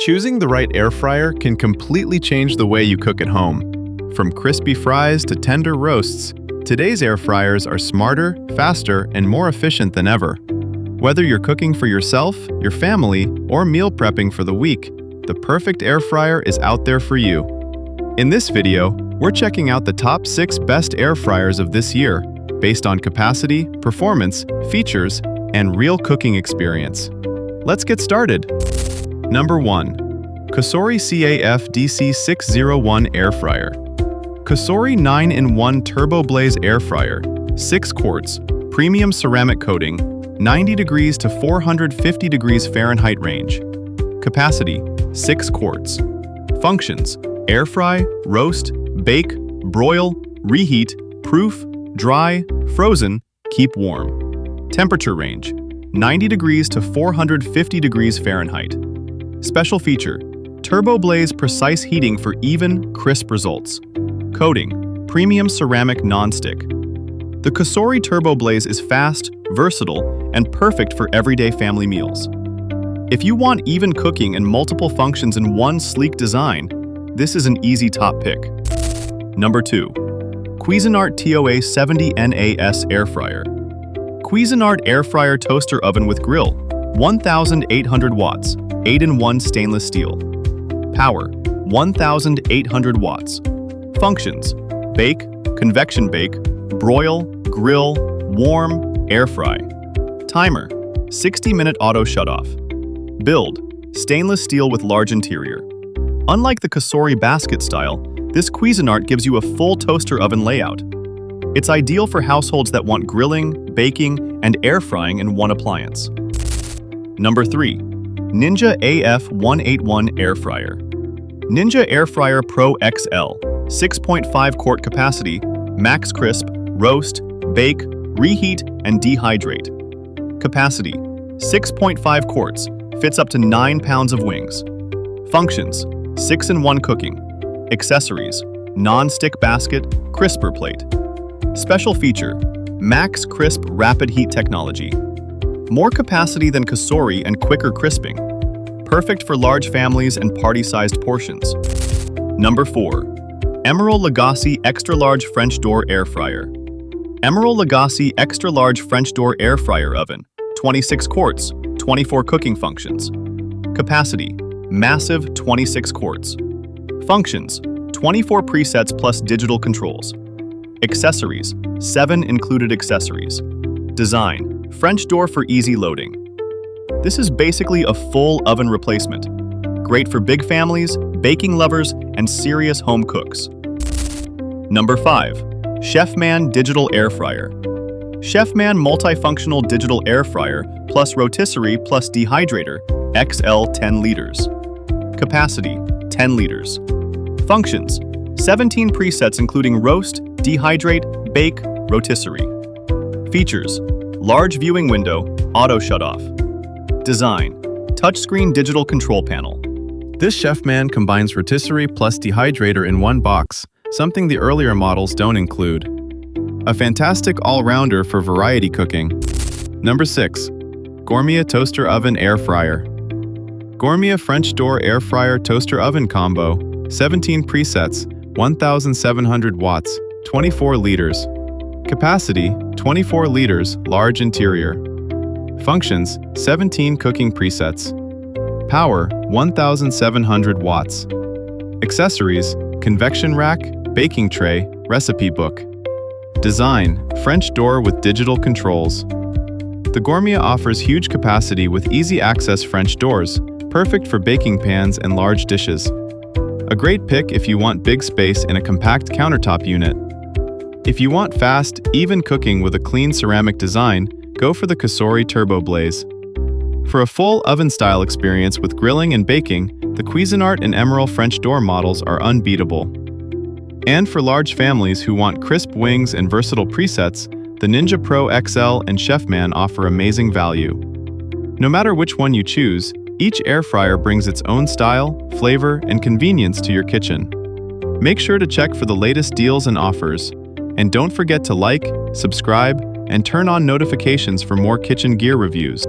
Choosing the right air fryer can completely change the way you cook at home. From crispy fries to tender roasts, today's air fryers are smarter, faster, and more efficient than ever. Whether you're cooking for yourself, your family, or meal prepping for the week, the perfect air fryer is out there for you. In this video, we're checking out the top 6 best air fryers of this year, based on capacity, performance, features, and real cooking experience. Let's get started. Number 1. Cosori CAF-DC601 Air Fryer. Cosori 9-in-1 Turbo Blaze Air Fryer, 6 quarts, premium ceramic coating, 90 degrees to 450 degrees Fahrenheit range. Capacity, 6 quarts. Functions, air fry, roast, bake, broil, reheat, proof, dry, frozen, keep warm. Temperature range, 90 degrees to 450 degrees Fahrenheit. Special feature, Turbo Blaze precise heating for even, crisp results. Coating, premium ceramic non-stick. The Cosori Turbo Blaze is fast, versatile, and perfect for everyday family meals. If you want even cooking and multiple functions in one sleek design, this is an easy top pick. Number 2. Cuisinart TOA 70 NAS Air Fryer. Cuisinart Air Fryer Toaster Oven with Grill, 1,800 watts, 8-in-1 stainless steel. Power, 1,800 watts. Functions, bake, convection bake, broil, grill, warm, air fry. Timer, 60-minute auto shutoff. Build, stainless steel with large interior. Unlike the Cosori basket style, this Cuisinart gives you a full toaster oven layout. It's ideal for households that want grilling, baking, and air frying in one appliance. Number 3. Ninja AF181 Air Fryer. Ninja Air Fryer Pro XL, 6.5 quart capacity, max crisp, roast, bake, reheat, and dehydrate. Capacity, 6.5 quarts, fits up to 9 pounds of wings. Functions, 6-in-1 cooking. Accessories, non-stick basket, crisper plate. Special feature, max crisp rapid heat technology. More capacity than Cosori and quicker crisping. Perfect for large families and party-sized portions. Number 4. Emeril Lagasse Extra Large French Door Air Fryer. Emeril Lagasse Extra Large French Door Air Fryer Oven, 26 quarts, 24 cooking functions. Capacity, massive 26 quarts. Functions, 24 presets plus digital controls. Accessories, 7 included accessories. Design, French door for easy loading. This is basically a full oven replacement. Great for big families, baking lovers, and serious home cooks. Number 5. CHEFMAN Digital Air Fryer. CHEFMAN Multifunctional Digital Air Fryer plus Rotisserie plus Dehydrator, XL 10 liters. Capacity, 10 liters. Functions, 17 presets including roast, dehydrate, bake, rotisserie. Features, large viewing window, auto shutoff. Design, touchscreen digital control panel. This CHEFMAN combines rotisserie plus dehydrator in one box, something the earlier models don't include. A fantastic all-rounder for variety cooking. Number 6. Gourmia Toaster Oven Air Fryer. Gourmia French Door Air Fryer Toaster Oven Combo, 17 presets, 1,700 watts, 24 liters. Capacity, 24 liters, large interior. Functions, 17 cooking presets. Power, 1,700 watts. Accessories, convection rack, baking tray, recipe book. Design, French door with digital controls. The Gourmia offers huge capacity with easy access French doors, perfect for baking pans and large dishes. A great pick if you want big space in a compact countertop unit. If you want fast, even cooking with a clean ceramic design, go for the Cosori Turbo Blaze. For a full oven-style experience with grilling and baking, the Cuisinart and Emeril French door models are unbeatable. And for large families who want crisp wings and versatile presets, the Ninja Pro XL and CHEFMAN offer amazing value. No matter which one you choose, each air fryer brings its own style, flavor, and convenience to your kitchen. Make sure to check for the latest deals and offers. And don't forget to like, subscribe, and turn on notifications for more kitchen gear reviews.